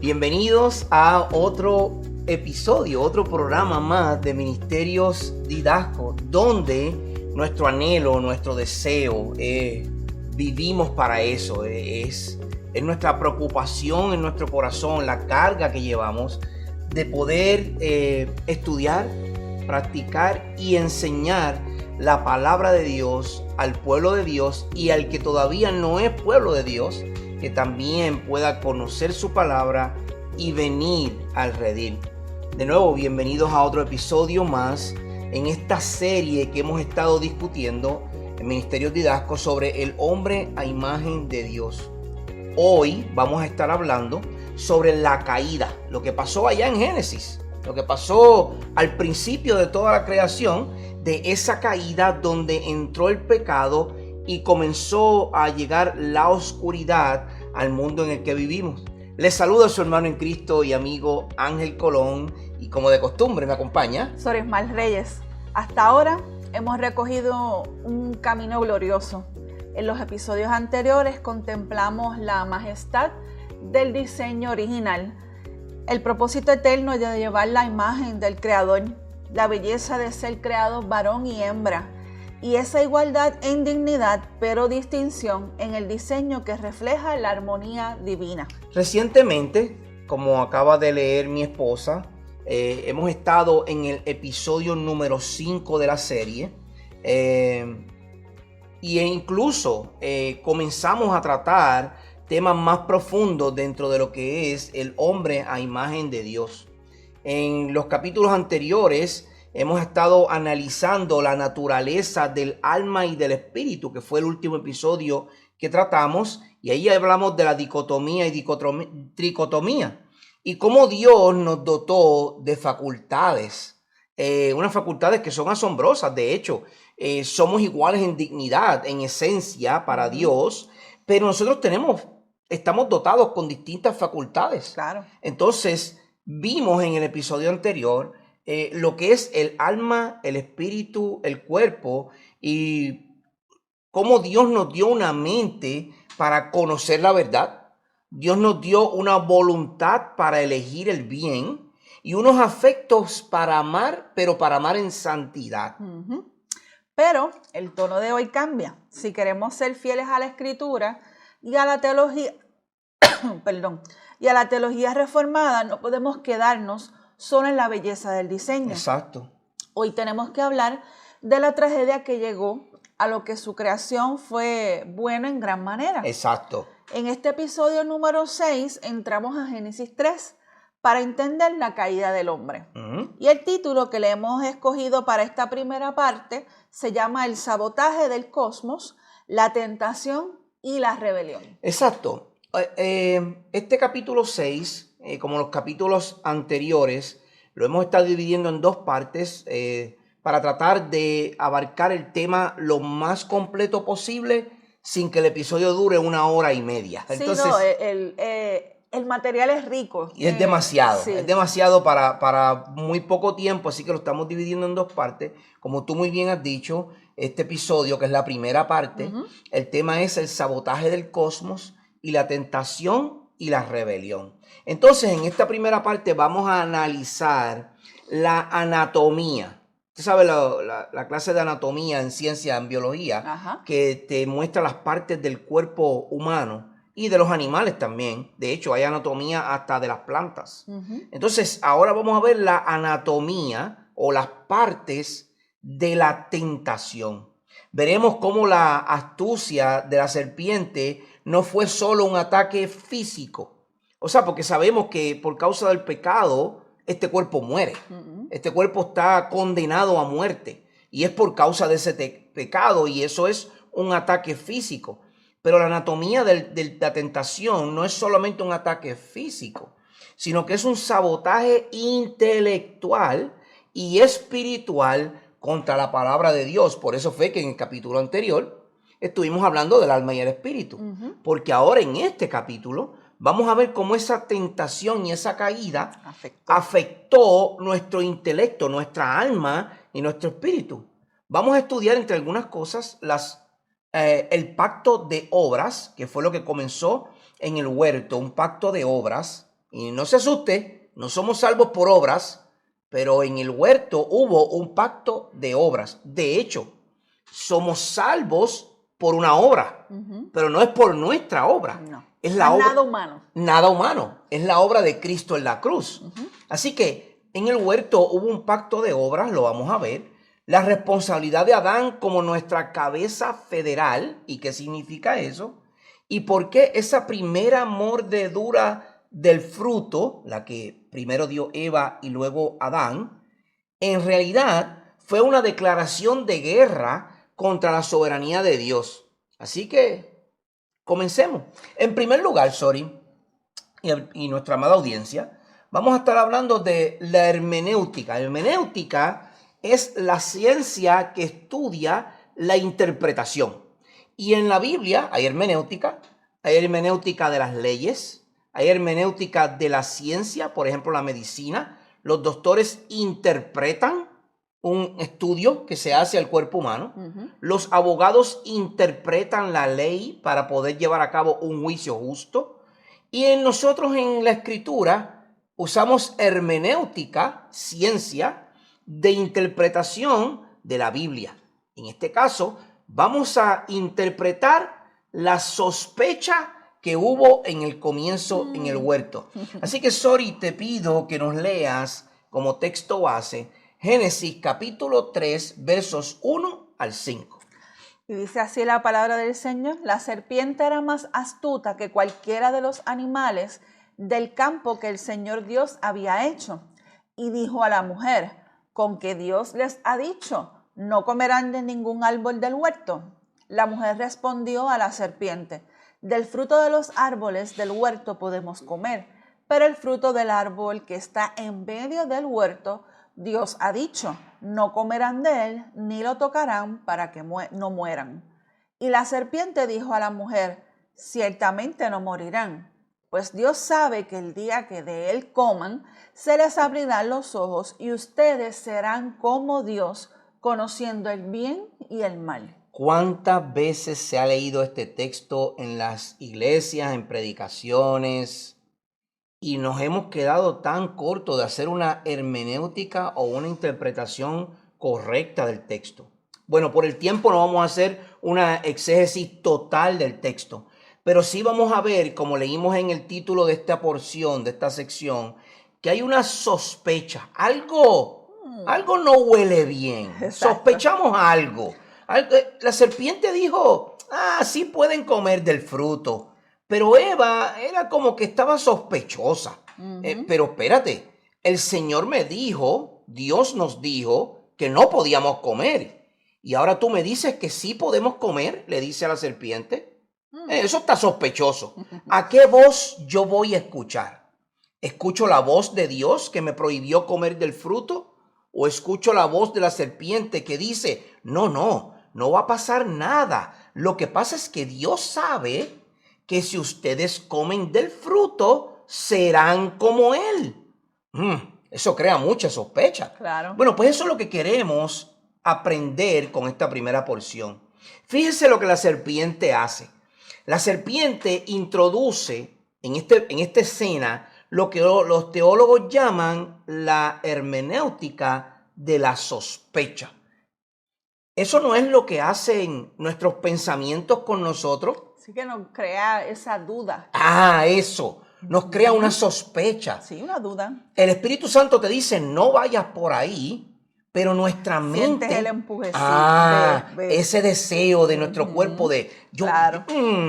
Bienvenidos a otro episodio, otro programa más de Ministerios Didasco, donde nuestro anhelo, nuestro deseo, vivimos para eso, es nuestra preocupación en nuestro corazón, la carga que llevamos de poder estudiar, practicar y enseñar la palabra de Dios al pueblo de Dios y al que todavía no es pueblo de Dios, que también pueda conocer su palabra y venir al redil. De nuevo, bienvenidos a otro episodio más en esta serie que hemos estado discutiendo en Ministerios Didasco sobre el hombre a imagen de Dios. Hoy vamos a estar hablando sobre la caída, lo que pasó allá en Génesis, lo que pasó al principio de toda la creación, de esa caída donde entró el pecado y comenzó a llegar la oscuridad al mundo en el que vivimos. Les saluda a su hermano en Cristo y amigo Ángel Colón, y como de costumbre me acompaña Sorismar Reyes. Hasta ahora hemos recogido un camino glorioso. En los episodios anteriores contemplamos la majestad del diseño original, el propósito eterno de llevar la imagen del Creador, la belleza de ser creados varón y hembra, y esa igualdad en dignidad, pero distinción en el diseño que refleja la armonía divina. Recientemente, como acaba de leer mi esposa, hemos estado en el episodio número 5 de la serie, y incluso comenzamos a tratar temas más profundos dentro de lo que es el hombre a imagen de Dios. En los capítulos anteriores hemos estado analizando la naturaleza del alma y del espíritu, que fue el último episodio que tratamos, y ahí hablamos de la dicotomía y tricotomía, y cómo Dios nos dotó de facultades, unas facultades que son asombrosas. De hecho, somos iguales en dignidad, en esencia para Dios, pero nosotros estamos dotados con distintas facultades. Claro. Entonces, vimos en el episodio anterior lo que es el alma, el espíritu, el cuerpo, y cómo Dios nos dio una mente para conocer la verdad. Dios nos dio una voluntad para elegir el bien y unos afectos para amar, pero para amar en santidad. Pero el tono de hoy cambia. Si queremos ser fieles a la Escritura y a la teología, y a la teología reformada, no podemos quedarnos solo en la belleza del diseño. Exacto. Hoy tenemos que hablar de la tragedia que llegó a lo que su creación fue bueno en gran manera. Exacto. En este episodio número 6 entramos a Génesis 3 para entender la caída del hombre. Y el título que le hemos escogido para esta primera parte se llama El sabotaje del cosmos, la tentación y la rebelión. Exacto. Este capítulo 6, como los capítulos anteriores, lo hemos estado dividiendo en dos partes para tratar de abarcar el tema lo más completo posible sin que el episodio dure 1 hora y media. Entonces, el material es rico. Y es demasiado, sí. Es demasiado para muy poco tiempo, así que lo estamos dividiendo en dos partes. Como tú muy bien has dicho, este episodio, que es la primera parte, el tema es el sabotaje del cosmos y la tentación y la rebelión. Entonces, en esta primera parte vamos a analizar la anatomía. Tú sabes la clase de anatomía en ciencia, en biología, que te muestra las partes del cuerpo humano y de los animales también. De hecho, hay anatomía hasta de las plantas. Entonces, ahora vamos a ver la anatomía o las partes de la tentación. Veremos cómo la astucia de la serpiente no fue solo un ataque físico. O sea, porque sabemos que por causa del pecado, este cuerpo muere. Este cuerpo está condenado a muerte. Y es por causa de ese pecado, y eso es un ataque físico. Pero la anatomía de la tentación no es solamente un ataque físico, sino que es un sabotaje intelectual y espiritual contra la palabra de Dios. Por eso fue que en el capítulo anterior estuvimos hablando del alma y el espíritu. Porque ahora en este capítulo vamos a ver cómo esa tentación y esa caída afectó nuestro intelecto, nuestra alma y nuestro espíritu. Vamos a estudiar, entre algunas cosas, el pacto de obras, que fue lo que comenzó en el huerto, un pacto de obras Y no se asuste, no somos salvos por obras, pero en el huerto hubo un pacto de obras. De hecho, somos salvos por una obra, pero no es por nuestra obra. No. Es la obra, nada humano. Nada humano. Es la obra de Cristo en la cruz. Así que en el huerto hubo un pacto de obras, lo vamos a ver. La responsabilidad de Adán como nuestra cabeza federal. ¿Y qué significa eso? ¿Y por qué esa primera mordedura del fruto, la que primero dio Eva y luego Adán, en realidad fue una declaración de guerra contra la soberanía de Dios? Así que comencemos. En primer lugar, y nuestra amada audiencia, vamos a estar hablando de la hermenéutica. Hermenéutica es la ciencia que estudia la interpretación. Y en la Biblia hay hermenéutica de las leyes, hay hermenéutica de la ciencia, por ejemplo, la medicina. Los doctores interpretan un estudio que se hace al cuerpo humano. Los abogados interpretan la ley para poder llevar a cabo un juicio justo. Y nosotros en la escritura usamos hermenéutica, ciencia de interpretación de la Biblia. En este caso, vamos a interpretar la sospecha que hubo en el comienzo en el huerto. Así que, Sori, te pido que nos leas como texto base Génesis capítulo 3, versos 1 al 5. Y dice así la palabra del Señor: la serpiente era más astuta que cualquiera de los animales del campo que el Señor Dios había hecho. Y dijo a la mujer: ¿con qué Dios les ha dicho, no comerán de ningún árbol del huerto? La mujer respondió a la serpiente: del fruto de los árboles del huerto podemos comer, pero el fruto del árbol que está en medio del huerto, Dios ha dicho, no comerán de él, ni lo tocarán para que no mueran. Y la serpiente dijo a la mujer: ciertamente no morirán, pues Dios sabe que el día que de él coman, se les abrirán los ojos y ustedes serán como Dios, conociendo el bien y el mal. ¿Cuántas veces se ha leído este texto en las iglesias, en predicaciones? Y nos hemos quedado tan cortos de hacer una hermenéutica o una interpretación correcta del texto. Bueno, por el tiempo no vamos a hacer una exégesis total del texto, pero sí vamos a ver, como leímos en el título de esta porción, de esta sección, que hay una sospecha. Algo no huele bien. Exacto. Sospechamos algo. La serpiente dijo, sí pueden comer del fruto. Pero Eva era como que estaba sospechosa. Pero espérate, el Señor me dijo, Dios nos dijo que no podíamos comer. Y ahora tú me dices que sí podemos comer, le dice a la serpiente. Eso está sospechoso. ¿A qué voz yo voy a escuchar? ¿Escucho la voz de Dios que me prohibió comer del fruto? ¿O escucho la voz de la serpiente que dice, no va a pasar nada? Lo que pasa es que Dios sabe que si ustedes comen del fruto, serán como Él. Eso crea mucha sospecha. Claro. Bueno, pues eso es lo que queremos aprender con esta primera porción. Fíjese lo que la serpiente hace. La serpiente introduce en esta escena lo que los teólogos llaman la hermenéutica de la sospecha. Eso no es lo que hacen nuestros pensamientos con nosotros. Así que nos crea esa duda. Eso. Nos crea una sospecha. Sí, una duda. El Espíritu Santo te dice, no vayas por ahí, pero nuestra mente... Sientes el empujecito. Ese deseo de nuestro cuerpo de... Claro.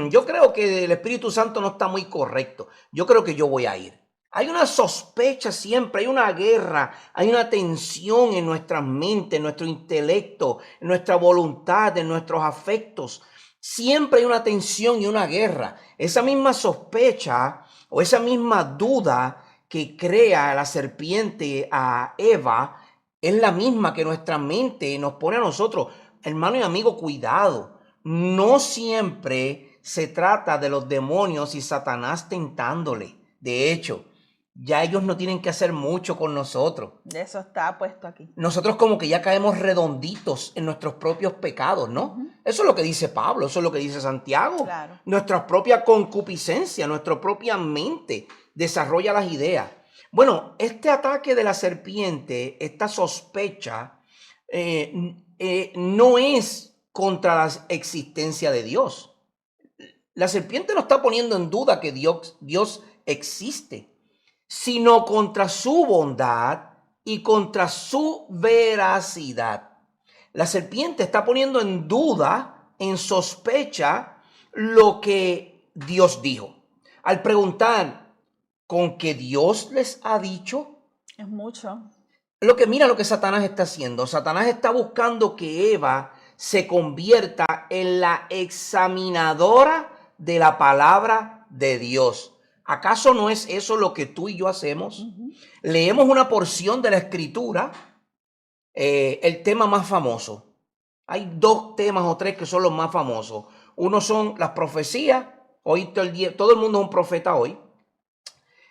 Yo creo que el Espíritu Santo no está muy correcto. Yo creo que yo voy a ir. Hay una sospecha siempre, hay una guerra, hay una tensión en nuestra mente, en nuestro intelecto, en nuestra voluntad, en nuestros afectos. Siempre hay una tensión y una guerra. Esa misma sospecha o esa misma duda que crea la serpiente a Eva es la misma que nuestra mente nos pone a nosotros. Hermano y amigo, cuidado. No siempre se trata de los demonios y Satanás tentándole. De hecho, ya ellos no tienen que hacer mucho con nosotros. De eso está puesto aquí. Nosotros como que ya caemos redonditos en nuestros propios pecados, ¿no? Eso es lo que dice Pablo, eso es lo que dice Santiago. Claro. Nuestra propia concupiscencia, nuestra propia mente desarrolla las ideas. Bueno, este ataque de la serpiente, esta sospecha, no es contra la existencia de Dios. La serpiente no está poniendo en duda que Dios existe, sino contra su bondad y contra su veracidad. La serpiente está poniendo en duda, en sospecha, lo que Dios dijo. Al preguntar, ¿con qué Dios les ha dicho? Es mucho. Mira lo que Satanás está haciendo. Satanás está buscando que Eva se convierta en la examinadora de la palabra de Dios. ¿Acaso no es eso lo que tú y yo hacemos? Leemos una porción de la Escritura, el tema más famoso. Hay 2 temas o 3 que son los más famosos. Uno son las profecías. Hoy todo el mundo es un profeta hoy.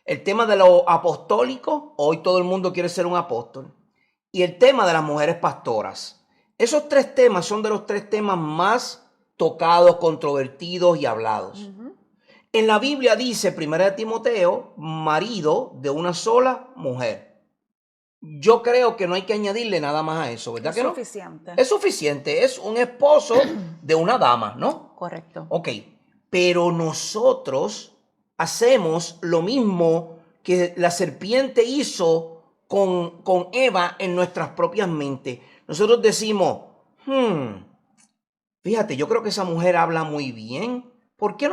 El tema de lo apostólico. Hoy todo el mundo quiere ser un apóstol. Y el tema de las mujeres pastoras. Esos 3 temas son de los 3 temas más tocados, controvertidos y hablados. En la Biblia dice, 1 Timoteo, marido de una sola mujer. Yo creo que no hay que añadirle nada más a eso, ¿verdad que no? Es suficiente. Es suficiente, es un esposo de una dama, ¿no? Correcto. Ok, pero nosotros hacemos lo mismo que la serpiente hizo con Eva en nuestras propias mentes. Nosotros decimos, fíjate, yo creo que esa mujer habla muy bien. ¿Por qué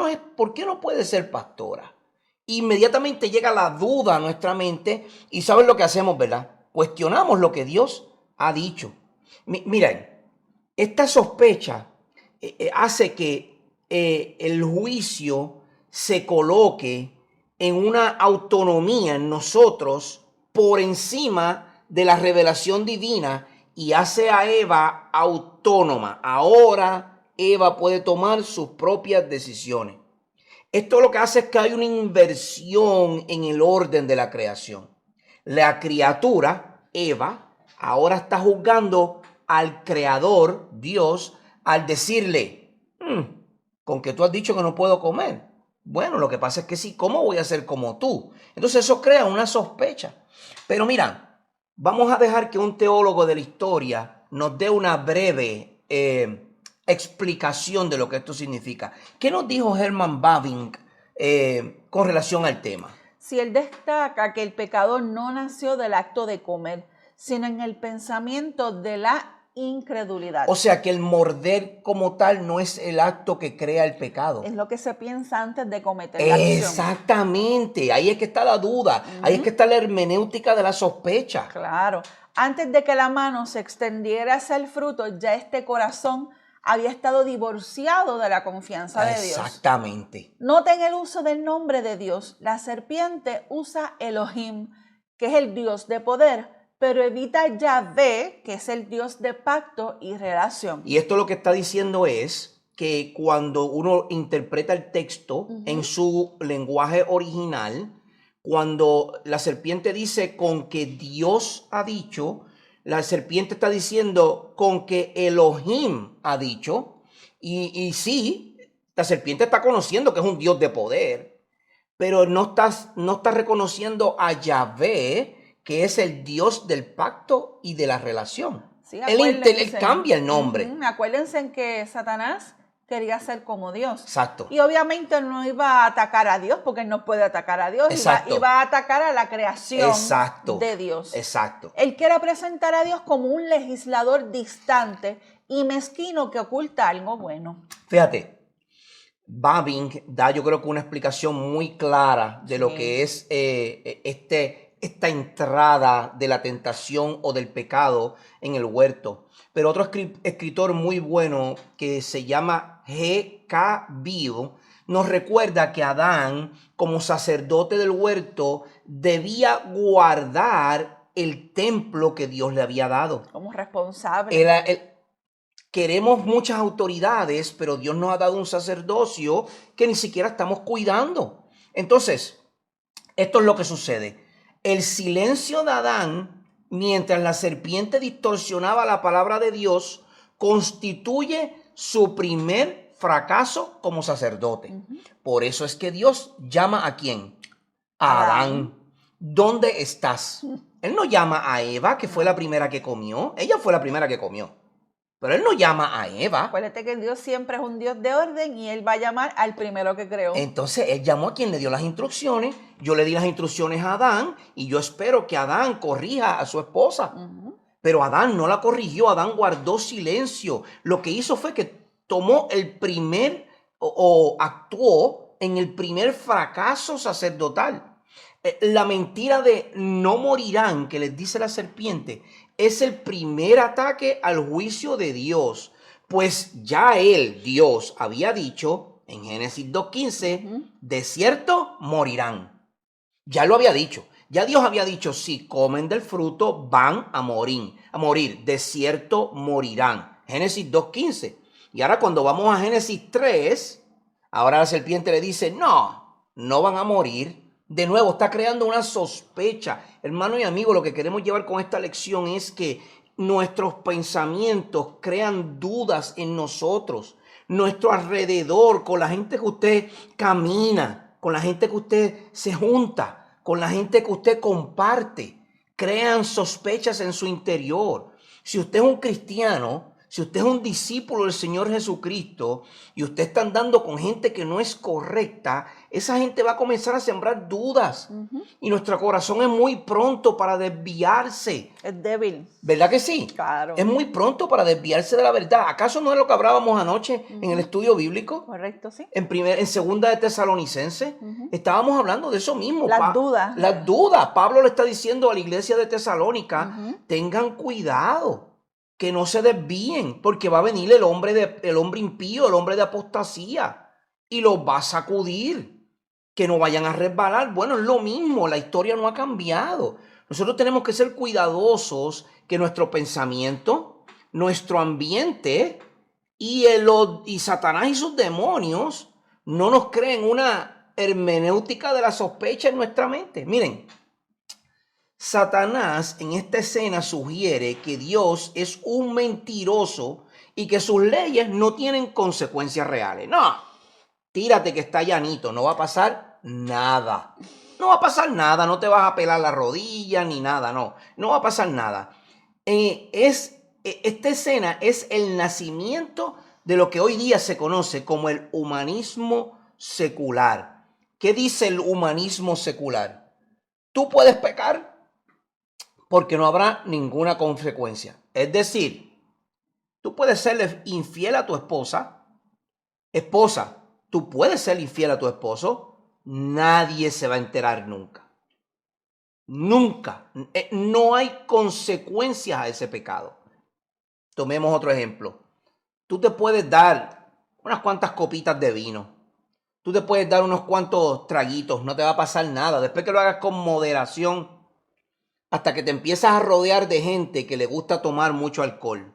no puede ser pastora? Inmediatamente llega la duda a nuestra mente y ¿saben lo que hacemos, verdad? Cuestionamos lo que Dios ha dicho. Miren, esta sospecha hace que el juicio se coloque en una autonomía en nosotros por encima de la revelación divina y hace a Eva autónoma. Ahora Eva puede tomar sus propias decisiones. Esto lo que hace es que hay una inversión en el orden de la creación. La criatura, Eva, ahora está juzgando al creador, Dios, al decirle, con que tú has dicho que no puedo comer. Bueno, lo que pasa es que sí, ¿cómo voy a ser como tú? Entonces eso crea una sospecha. Pero mira, vamos a dejar que un teólogo de la historia nos dé una breve explicación de lo que esto significa. ¿Qué nos dijo Herman Bavinck con relación al tema? Si él destaca que el pecado no nació del acto de comer, sino en el pensamiento de la incredulidad. O sea que el morder como tal no es el acto que crea el pecado. Es lo que se piensa antes de cometer la acción. Exactamente, ahí es que está la duda, ahí es que está la hermenéutica de la sospecha. Claro, antes de que la mano se extendiera hacia el fruto, ya este corazón había estado divorciado de la confianza de Dios. Exactamente. Noten el uso del nombre de Dios. La serpiente usa Elohim, que es el Dios de poder, pero evita Yahvé, que es el Dios de pacto y relación. Y esto lo que está diciendo es que cuando uno interpreta el texto en su lenguaje original, cuando la serpiente dice con que Dios ha dicho, la serpiente está diciendo con que Elohim ha dicho, y sí, la serpiente está conociendo que es un Dios de poder, pero no está reconociendo a Yahvé, que es el Dios del pacto y de la relación. Sí, él cambia el nombre. Acuérdense en que Satanás quería ser como Dios. Exacto. Y obviamente no iba a atacar a Dios, porque él no puede atacar a Dios. Iba a atacar a la creación de Dios. Exacto. Él quiere presentar a Dios como un legislador distante y mezquino que oculta algo bueno. Fíjate, Bavinck da yo creo que una explicación muy clara de lo que es esta entrada de la tentación o del pecado en el huerto. Pero otro escritor muy bueno que se llama G.K. Beale nos recuerda que Adán, como sacerdote del huerto, debía guardar el templo que Dios le había dado. Como responsable. Queremos muchas autoridades, pero Dios nos ha dado un sacerdocio que ni siquiera estamos cuidando. Entonces, esto es lo que sucede. El silencio de Adán, mientras la serpiente distorsionaba la palabra de Dios, constituye su primer fracaso como sacerdote. Por eso es que Dios llama ¿a quién? a Adán, ¿dónde estás? Él no llama a Eva, que fue la primera que comió. Ella fue la primera que comió. Pero él no llama a Eva. Acuérdate que Dios siempre es un Dios de orden y él va a llamar al primero que creó. Entonces él llamó a quien le dio las instrucciones. Yo le di las instrucciones a Adán y yo espero que Adán corrija a su esposa. Pero Adán no la corrigió, Adán guardó silencio. Lo que hizo fue que tomó el primer o actuó en el primer fracaso sacerdotal. La mentira de no morirán que les dice la serpiente es el primer ataque al juicio de Dios. Pues ya él, Dios, había dicho en Génesis 2:15, de cierto morirán. Ya lo había dicho. Ya Dios había dicho, si comen del fruto van a morir, de cierto morirán. Génesis 2:15. Y ahora cuando vamos a Génesis 3, ahora la serpiente le dice, no van a morir. De nuevo, está creando una sospecha. Hermano y amigo, lo que queremos llevar con esta lección es que nuestros pensamientos crean dudas en nosotros. Nuestro alrededor, con la gente que usted camina, con la gente que usted se junta, con la gente que usted comparte, crean sospechas en su interior. Si usted es un cristiano, si usted es un discípulo del Señor Jesucristo y usted está andando con gente que no es correcta, esa gente va a comenzar a sembrar dudas. Y nuestro corazón es muy pronto para desviarse. Es débil. ¿Verdad que sí? Claro. Es muy pronto para desviarse de la verdad. ¿Acaso no es lo que hablábamos anoche en el estudio bíblico? Correcto, sí. En segunda de Tesalonicenses, estábamos hablando de eso mismo. Las dudas. Las dudas. Pablo le está diciendo a la iglesia de Tesalónica, tengan cuidado, que no se desvíen, porque va a venir el hombre impío, el hombre de apostasía, y los va a sacudir, que no vayan a resbalar. Bueno, es lo mismo, la historia no ha cambiado. Nosotros tenemos que ser cuidadosos que nuestro pensamiento, nuestro ambiente y Satanás y sus demonios no nos creen una hermenéutica de la sospecha en nuestra mente. Miren, Satanás en esta escena sugiere que Dios es un mentiroso y que sus leyes no tienen consecuencias reales. No, tírate que está llanito, no va a pasar nada. No va a pasar nada, no te vas a pelar la rodilla ni nada, no va a pasar nada. Esta escena es el nacimiento de lo que hoy día se conoce como el humanismo secular. ¿Qué dice el humanismo secular? Tú puedes pecar porque no habrá ninguna consecuencia. Es decir, tú puedes serle infiel a tu esposa. Esposa, tú puedes ser infiel a tu esposo. Nadie se va a enterar nunca. Nunca. No hay consecuencias a ese pecado. Tomemos otro ejemplo. Tú te puedes dar unas cuantas copitas de vino. Tú te puedes dar unos cuantos traguitos. No te va a pasar nada. Después que lo hagas con moderación, hasta que te empiezas a rodear de gente que le gusta tomar mucho alcohol.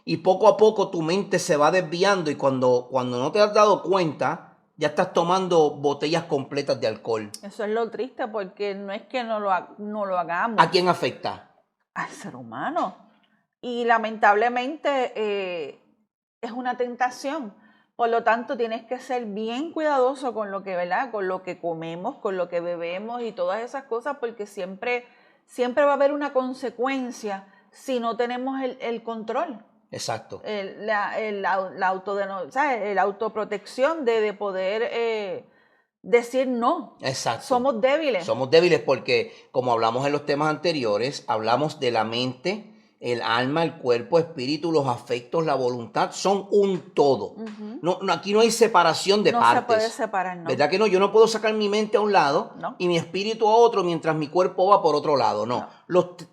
Y poco a poco tu mente se va desviando y cuando no te has dado cuenta, ya estás tomando botellas completas de alcohol. Eso es lo triste, porque no es que no lo hagamos. ¿A quién afecta? Al ser humano. Y lamentablemente es una tentación. Por lo tanto, tienes que ser bien cuidadoso con lo que, ¿verdad? Con lo que comemos, con lo que bebemos y todas esas cosas, porque siempre va a haber una consecuencia si no tenemos el control. Exacto. La autoprotección de poder decir no. Exacto. Somos débiles. Somos débiles porque, como hablamos en los temas anteriores, hablamos de la mente, el alma, el cuerpo, espíritu, los afectos, la voluntad, son un todo. Aquí no hay separación de partes. No se puede separar, no. ¿Verdad que no? Yo no puedo sacar mi mente a un lado y mi espíritu a otro mientras mi cuerpo va por otro lado. No.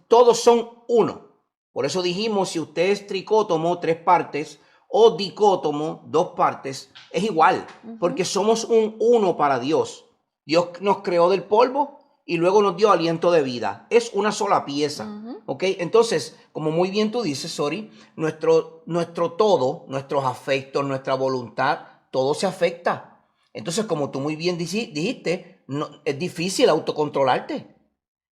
Todos son uno. Por eso dijimos, si usted es tricótomo, 3 partes, o dicótomo, 2 partes, es igual, porque somos un uno para Dios. Dios nos creó del polvo y luego nos dio aliento de vida. Es una sola pieza, ¿ok? Entonces, como muy bien tú dices, Sori, nuestro todo, nuestros afectos, nuestra voluntad, todo se afecta. Entonces, como tú muy bien dijiste, es difícil autocontrolarte.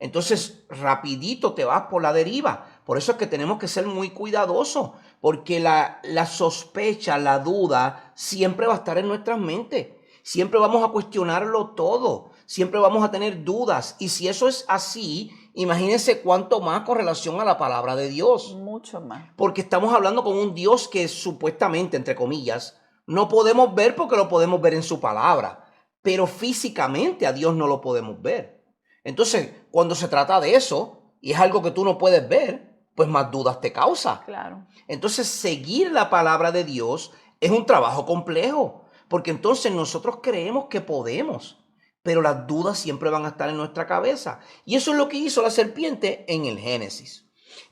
Entonces, rapidito te vas por la deriva. Por eso es que tenemos que ser muy cuidadosos, porque la sospecha, la duda, siempre va a estar en nuestras mentes. Siempre vamos a cuestionarlo todo. siempre vamos a tener dudas. Y si eso es así, imagínense cuánto más con relación a la palabra de Dios. Mucho más. Porque estamos hablando con un Dios que supuestamente, entre comillas, no podemos ver porque lo podemos ver en su palabra. Pero físicamente a Dios no lo podemos ver. Entonces, cuando se trata de eso, y es algo que tú no puedes ver, pues más dudas te causa. Claro. Entonces, seguir la palabra de Dios es un trabajo complejo, porque entonces nosotros creemos que podemos, pero las dudas siempre van a estar en nuestra cabeza. Y eso es lo que hizo la serpiente en el Génesis.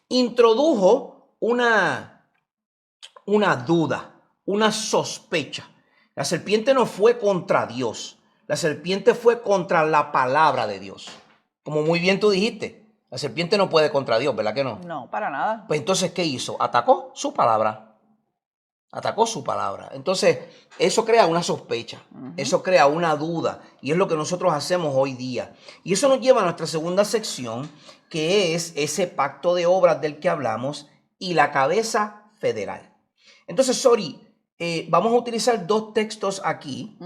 Introdujo una duda, una sospecha. La serpiente no fue contra Dios, la serpiente fue contra la palabra de Dios. Como muy bien tú dijiste, la serpiente no puede contra Dios, ¿verdad que no? No, para nada. Pues entonces, ¿qué hizo? Atacó su palabra. Atacó su palabra. Entonces, eso crea una sospecha. Eso crea una duda. Y es lo que nosotros hacemos hoy día. Y eso nos lleva a nuestra segunda sección, que es ese pacto de obras del que hablamos y la cabeza federal. Entonces, vamos a utilizar dos textos aquí.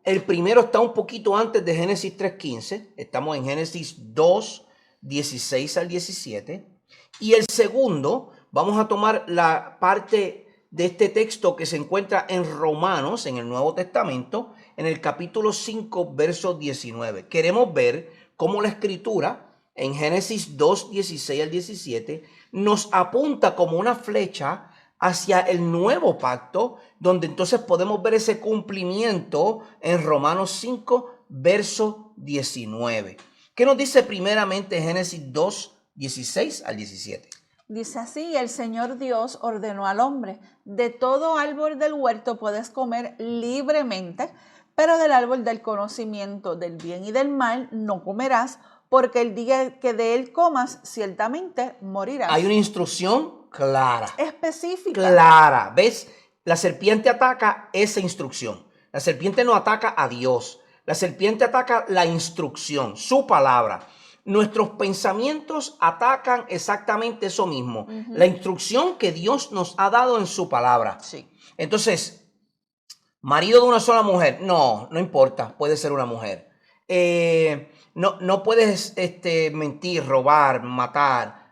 El primero está un poquito antes de Génesis 3:15. Estamos en Génesis 2:16 al 17. Y el segundo, vamos a tomar la parte de este texto que se encuentra en Romanos, en el Nuevo Testamento, en el capítulo 5, verso 19. Queremos ver cómo la Escritura, en Génesis 2:16 al 17, nos apunta como una flecha hacia el nuevo pacto, donde entonces podemos ver ese cumplimiento en Romanos 5, verso 19. ¿Qué nos dice primeramente Génesis 2:16 al 17? Dice así: el Señor Dios ordenó al hombre: de todo árbol del huerto puedes comer libremente, pero del árbol del conocimiento del bien y del mal no comerás, porque el día que de él comas, ciertamente morirás. Hay una instrucción clara. Específica. Clara. ¿Ves? La serpiente ataca esa instrucción. La serpiente no ataca a Dios. La serpiente ataca la instrucción, su palabra. Nuestros pensamientos atacan exactamente eso mismo. La instrucción que Dios nos ha dado en su palabra. Sí. Entonces, marido de una sola mujer, no importa, puede ser una mujer. No puedes mentir, robar, matar.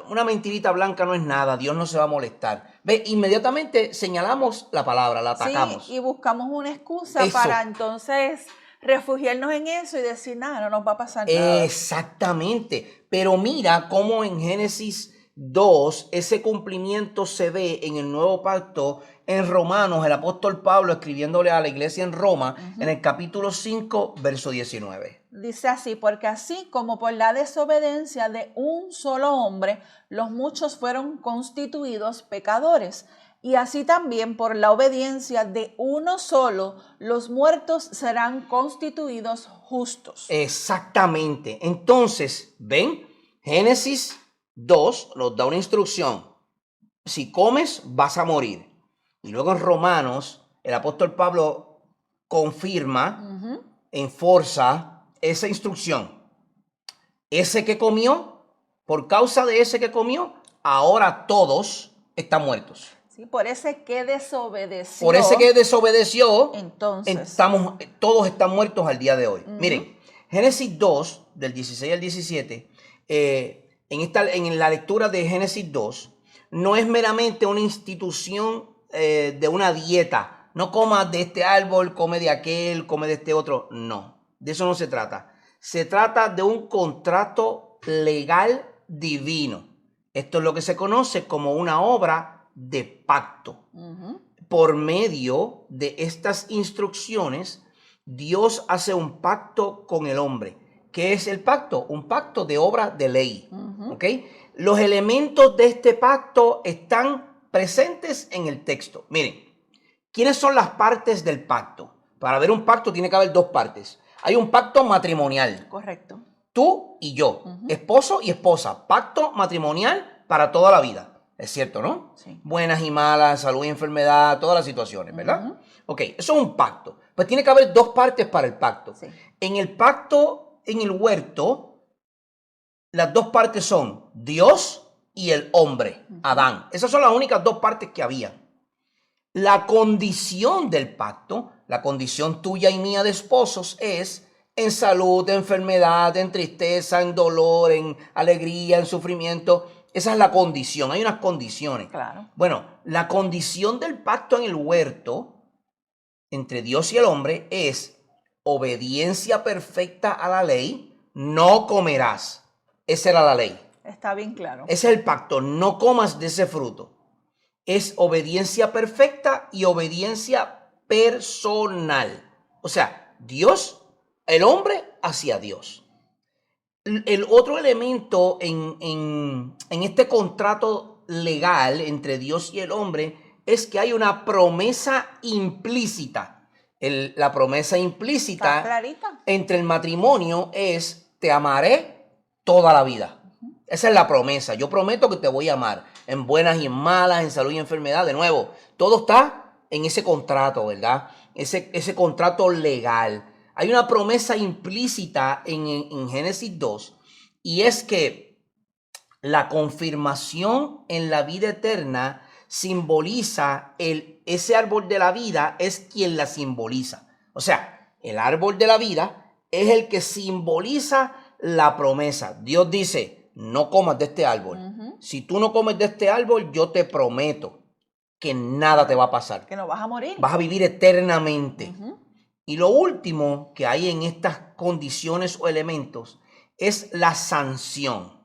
Una mentirita blanca no es nada, Dios no se va a molestar. Ve, inmediatamente señalamos la palabra, la atacamos. Sí, y buscamos una excusa para entonces refugiarnos en eso y decir, nada, no nos va a pasar nada. Exactamente. Pero mira cómo en Génesis 2 ese cumplimiento se ve en el nuevo pacto. En Romanos, el apóstol Pablo escribiéndole a la iglesia en Roma, en el capítulo 5, verso 19. Dice así: porque así como por la desobediencia de un solo hombre, los muchos fueron constituidos pecadores, y así también por la obediencia de uno solo, los muertos serán constituidos justos. Exactamente. Entonces, ven, Génesis 2 nos da una instrucción. Si comes, vas a morir. Y luego en Romanos, el apóstol Pablo confirma, enforza esa instrucción. Ese que comió, por causa de ese que comió, ahora todos están muertos. Sí, por ese que desobedeció. Por ese que desobedeció, entonces todos están muertos al día de hoy. Miren, Génesis 2, del 16 al 17, en la lectura de Génesis 2, no es meramente una institución de una dieta. No comas de este árbol, come de aquel, come de este otro. No, de eso no se trata. Se trata de un contrato legal divino. Esto es lo que se conoce como una obra de pacto. Por medio de estas instrucciones, Dios hace un pacto con el hombre. ¿Qué es el pacto? Un pacto de obra de ley. ¿Okay? Los elementos de este pacto están presentes en el texto. Miren, ¿quiénes son las partes del pacto? Para ver un pacto tiene que haber dos partes. Hay un pacto matrimonial. Correcto. Tú y yo, esposo y esposa. Pacto matrimonial para toda la vida. Es cierto, ¿no? Sí. Buenas y malas, salud y enfermedad, todas las situaciones, ¿verdad? Ok, eso es un pacto. Pues tiene que haber dos partes para el pacto. Sí. En el pacto, en el huerto, las dos partes son Dios y el hombre, Adán. Esas son las únicas dos partes que había. La condición del pacto, la condición tuya y mía de esposos es En salud, en enfermedad, en tristeza, en dolor, en alegría, en sufrimiento. Esa es la condición. Hay unas condiciones. Claro. Bueno, la condición del pacto en el huerto entre Dios y el hombre es obediencia perfecta a la ley. No comerás. Esa era la ley. Está bien claro. Ese es el pacto. No comas de ese fruto. Es obediencia perfecta y obediencia personal. O sea, Dios, el hombre hacia Dios. El otro elemento en este contrato legal entre Dios y el hombre es que hay una promesa implícita. La promesa implícita entre el matrimonio es: te amaré toda la vida. Esa es la promesa. Yo prometo que te voy a amar en buenas y en malas, en salud y enfermedad. De nuevo, todo está en ese contrato, ¿verdad? Ese contrato legal. Hay una promesa implícita en Génesis 2, y es que la confirmación en la vida eterna simboliza ese árbol de la vida, es quien la simboliza. O sea, el árbol de la vida es el que simboliza la promesa. Dios dice: no comas de este árbol. Si tú no comes de este árbol, yo te prometo que nada te va a pasar. Que no vas a morir. Vas a vivir eternamente. Y lo último que hay en estas condiciones o elementos es la sanción.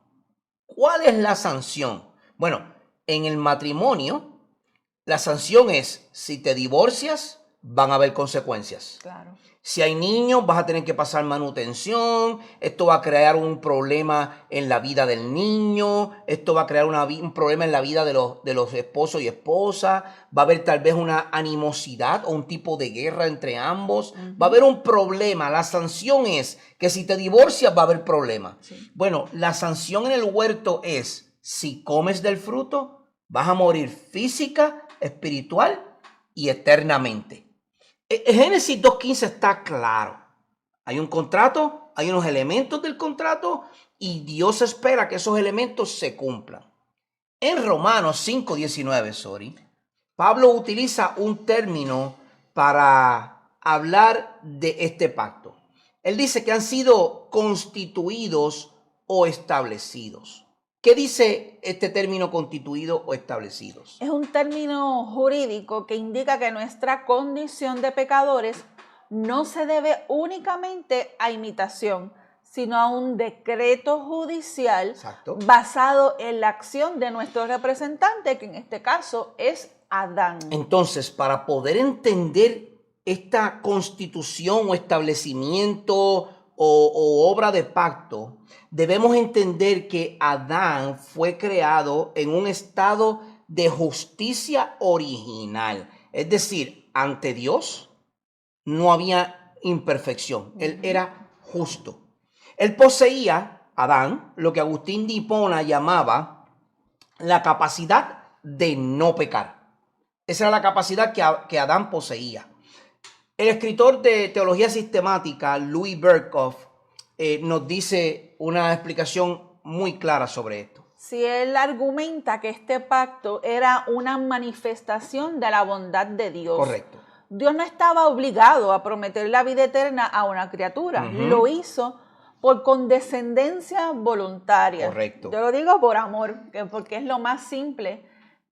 ¿Cuál es la sanción? Bueno, en el matrimonio, la sanción es: si te divorcias, van a haber consecuencias. Claro. Si hay niños, vas a tener que pasar manutención. Esto va a crear un problema en la vida del niño. Esto va a crear un problema en la vida de los esposos y esposas. Va a haber tal vez una animosidad o un tipo de guerra entre ambos. Va a haber un problema. La sanción es que si te divorcias va a haber problema. Sí. Bueno, la sanción en el huerto es: si comes del fruto, vas a morir física, espiritual y eternamente. Génesis 2.15 está claro. Hay un contrato, hay unos elementos del contrato y Dios espera que esos elementos se cumplan. En Romanos 5.19, Pablo utiliza un término para hablar de este pacto. Él dice que han sido constituidos o establecidos. ¿Qué dice este término constituido o establecidos? Es un término jurídico que indica que nuestra condición de pecadores no se debe únicamente a imitación, sino a un decreto judicial. Exacto. Basado en la acción de nuestro representante, que en este caso es Adán. Entonces, para poder entender esta constitución o establecimiento o obra de pacto, debemos entender que Adán fue creado en un estado de justicia original. Es decir, ante Dios no había imperfección. Él era justo. Él poseía, Adán, lo que Agustín de Hipona llamaba la capacidad de no pecar. Esa era la capacidad que Adán poseía. El escritor de teología sistemática, Louis Berkhoff, nos dice una explicación muy clara sobre esto. Si él argumenta que este pacto era una manifestación de la bondad de Dios. Correcto. Dios no estaba obligado a prometer la vida eterna a una criatura. Lo hizo por condescendencia voluntaria. Correcto. Yo lo digo por amor, porque es lo más simple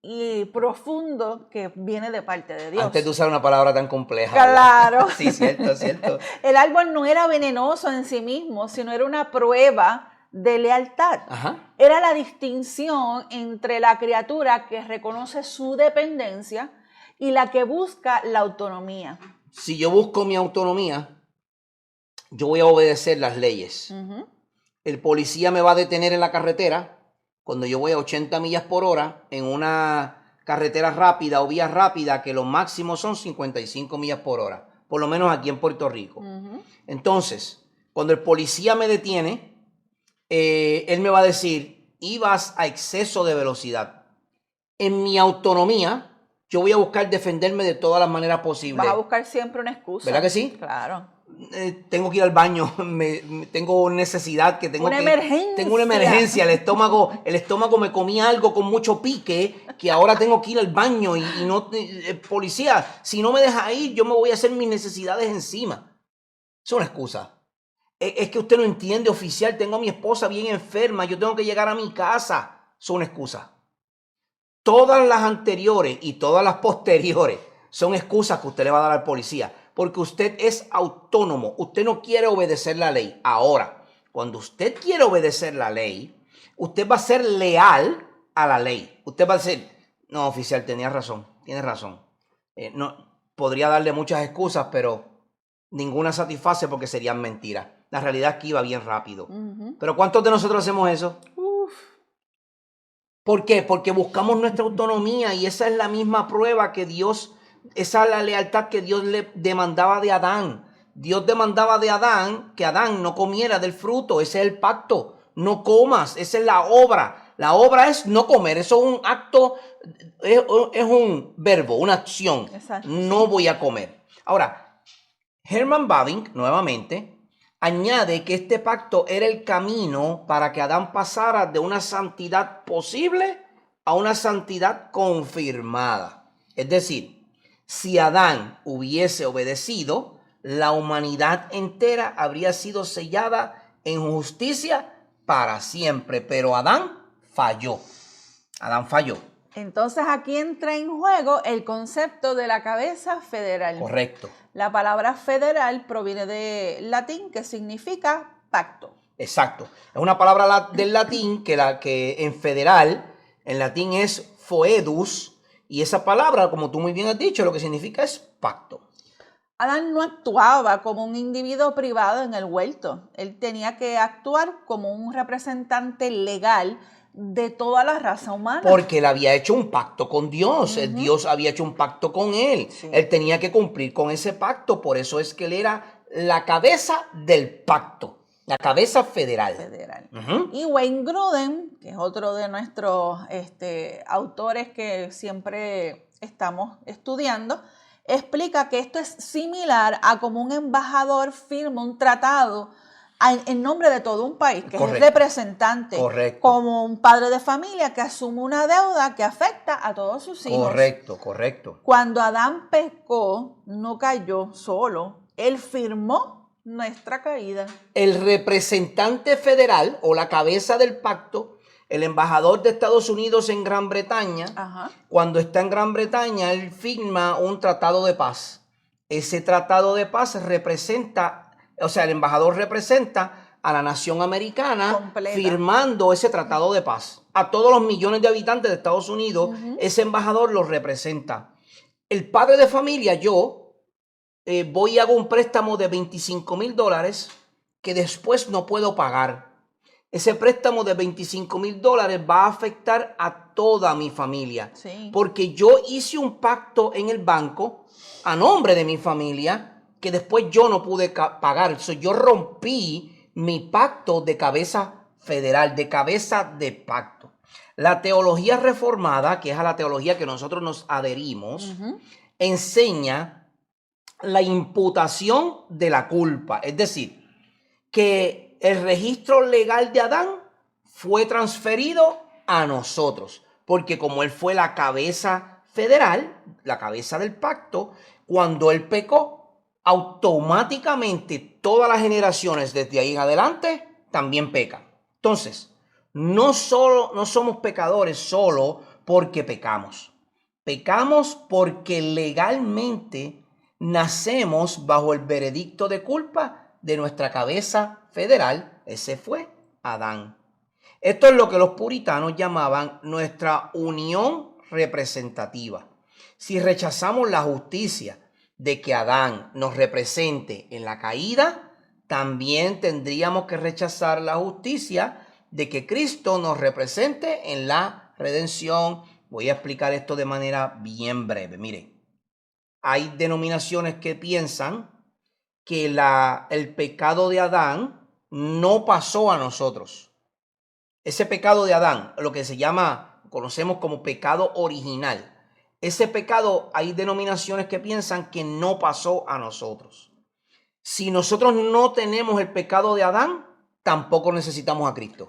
y profundo que viene de parte de Dios. Antes de usar una palabra tan compleja. Claro. Sí, cierto, cierto. El árbol no era venenoso en sí mismo, sino era una prueba de lealtad. Ajá. Era la distinción entre la criatura que reconoce su dependencia y la que busca la autonomía. Si yo busco mi autonomía, yo voy a obedecer las leyes. El policía me va a detener en la carretera cuando yo voy a 80 millas por hora en una carretera rápida o vía rápida, que lo máximo son 55 millas por hora, por lo menos aquí en Puerto Rico. Entonces, cuando el policía me detiene, él me va a decir: ibas a exceso de velocidad. En mi autonomía, yo voy a buscar defenderme de todas las maneras posibles. Vas a buscar siempre una excusa. ¿Verdad que sí? Claro. Tengo que ir al baño, tengo necesidad, tengo una emergencia, el estómago me comía algo con mucho pique, que ahora tengo que ir al baño y no, policía, si no me deja ir, yo me voy a hacer mis necesidades encima. Es una excusa. Es que usted no entiende, oficial, tengo a mi esposa bien enferma, yo tengo que llegar a mi casa. Son una excusa. Todas las anteriores y todas las posteriores son excusas que usted le va a dar al policía, porque usted es autónomo, usted no quiere obedecer la ley. Ahora, cuando usted quiere obedecer la ley, usted va a ser leal a la ley. Usted va a decir, no, oficial, tenía razón, tiene razón. No, podría darle muchas excusas, pero ninguna satisface porque serían mentiras. La realidad es que iba bien rápido. Pero ¿cuántos de nosotros hacemos eso? ¿Por qué? Porque buscamos nuestra autonomía y esa es la misma prueba que Dios, esa es la lealtad que Dios le demandaba de Adán. Dios demandaba de Adán que Adán no comiera del fruto, ese es el pacto. No comas, esa es la obra. La obra es no comer, eso es un acto, es un verbo, una acción. Exacto. No voy a comer. Ahora, Herman Bavinck, nuevamente, añade que este pacto era el camino para que Adán pasara de una santidad posible a una santidad confirmada. Es decir, si Adán hubiese obedecido, la humanidad entera habría sido sellada en justicia para siempre. Pero Adán falló. Adán falló. Entonces aquí entra en juego el concepto de la cabeza federal. Correcto. La palabra federal proviene del latín que significa pacto. Exacto. Es una palabra del latín que en federal, en latín es foedus, y esa palabra, como tú muy bien has dicho, lo que significa es pacto. Adán no actuaba como un individuo privado en el huerto. Él tenía que actuar como un representante legal de toda la raza humana. Porque él había hecho un pacto con Dios. Dios había hecho un pacto con él. Sí. Él tenía que cumplir con ese pacto. Por eso es que él era la cabeza del pacto. La cabeza federal. Y Wayne Grudem, que es otro de nuestros autores que siempre estamos estudiando, explica que esto es similar a como un embajador firma un tratado en nombre de todo un país, que Correcto. es el representante, Correcto. como un padre de familia que asume una deuda que afecta a todos sus hijos. Correcto. Cuando Adán pecó, no cayó solo, él firmó nuestra caída. El representante federal o la cabeza del pacto, el embajador de Estados Unidos en Gran Bretaña, cuando está en Gran Bretaña, él firma un tratado de paz. Ese tratado de paz representa, o sea, el embajador representa a la nación americana completa, firmando ese tratado de paz. A todos los millones de habitantes de Estados Unidos, ese embajador los representa. El padre de familia, yo, voy y hago un préstamo de $25,000 que después no puedo pagar. Ese préstamo de $25,000 va a afectar a toda mi familia. Sí. Porque yo hice un pacto en el banco a nombre de mi familia que después yo no pude pagar. Yo rompí mi pacto de cabeza federal, de cabeza de pacto. La teología reformada, que es a la teología que nosotros nos adherimos, enseña la imputación de la culpa. Es decir, que el registro legal de Adán fue transferido a nosotros. Porque como él fue la cabeza federal, la cabeza del pacto, cuando él pecó, automáticamente todas las generaciones desde ahí en adelante también pecan. Entonces, no somos pecadores solo porque pecamos. Pecamos porque legalmente nacemos bajo el veredicto de culpa de nuestra cabeza federal. Ese fue Adán. Esto es lo que los puritanos llamaban nuestra unión representativa. Si rechazamos la justicia de que Adán nos represente en la caída, también tendríamos que rechazar la justicia de que Cristo nos represente en la redención. Voy a explicar esto de manera bien breve. Mire, hay denominaciones que piensan que el pecado de Adán no pasó a nosotros. Ese pecado de Adán, lo que conocemos como pecado original. Ese pecado, hay denominaciones que piensan que no pasó a nosotros. Si nosotros no tenemos el pecado de Adán, tampoco necesitamos a Cristo.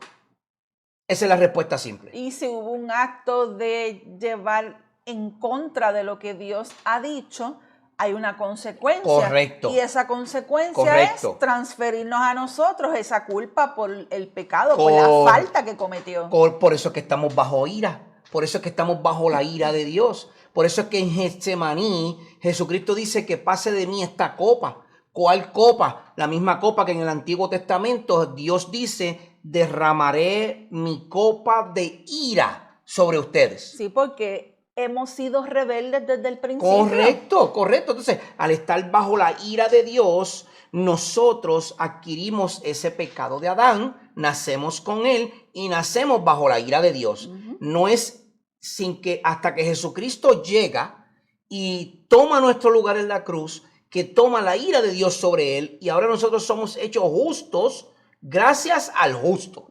Esa es la respuesta simple. Y si hubo un acto de llevar en contra de lo que Dios ha dicho, hay una consecuencia. Correcto. Y esa consecuencia Correcto. es transferirnos a nosotros esa culpa por el pecado, por la falta que cometió. Por eso es que estamos bajo ira. Por eso es que estamos bajo la ira de Dios. Por eso es que en Getsemaní Jesucristo dice que pase de mí esta copa. ¿Cuál copa? La misma copa que en el Antiguo Testamento Dios dice, derramaré mi copa de ira sobre ustedes. Sí, porque hemos sido rebeldes desde el principio. Correcto, correcto. Entonces, al estar bajo la ira de Dios, nosotros adquirimos ese pecado de Adán, nacemos con él y nacemos bajo la ira de Dios. No es sin que hasta que Jesucristo llega y toma nuestro lugar en la cruz, que toma la ira de Dios sobre él y ahora nosotros somos hechos justos gracias al justo.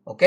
¿Ok?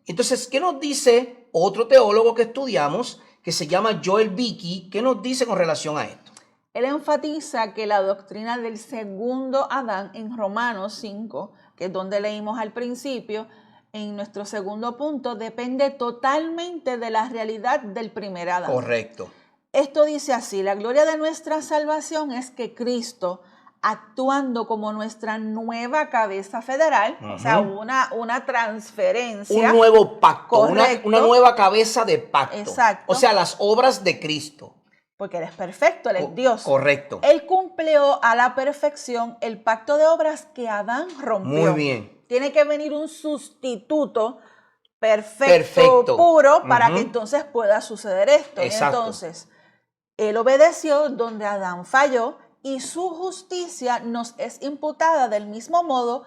Entonces, ¿qué nos dice otro teólogo que estudiamos que se llama Joel Beeke? ¿Qué nos dice con relación a esto? Él enfatiza que la doctrina del segundo Adán en Romanos 5, que es donde leímos al principio, en nuestro segundo punto, depende totalmente de la realidad del primer Adán. Correcto. Esto dice así: la gloria de nuestra salvación es que Cristo, actuando como nuestra nueva cabeza federal, o sea, una transferencia. Un nuevo pacto, una nueva cabeza de pacto. Exacto. O sea, las obras de Cristo. Porque Él es perfecto, Él es Dios. Correcto. Él cumplió a la perfección el pacto de obras que Adán rompió. Muy bien. Tiene que venir un sustituto perfecto. Puro, para que entonces pueda suceder esto. Exacto. Y entonces, Él obedeció donde Adán falló y su justicia nos es imputada del mismo modo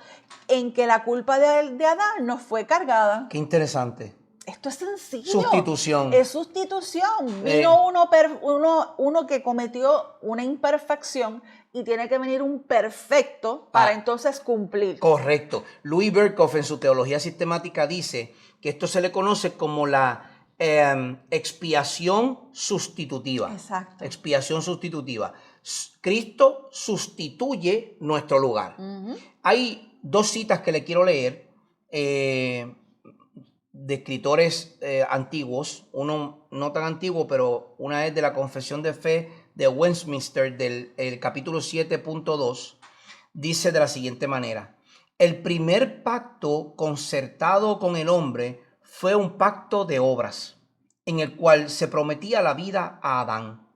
en que la culpa de Adán nos fue cargada. Qué interesante. Esto es sencillo. Sustitución. Es sustitución. Vino uno que cometió una imperfección y tiene que venir un perfecto para entonces cumplir. Correcto. Louis Berkhoff en su teología sistemática dice que esto se le conoce como la expiación sustitutiva. Exacto. Expiación sustitutiva. Cristo sustituye nuestro lugar. Hay dos citas que le quiero leer de escritores antiguos, uno no tan antiguo, pero una es de la Confesión de Fe de Westminster, del capítulo 7.2, dice de la siguiente manera: el primer pacto concertado con el hombre fue un pacto de obras, en el cual se prometía la vida a Adán,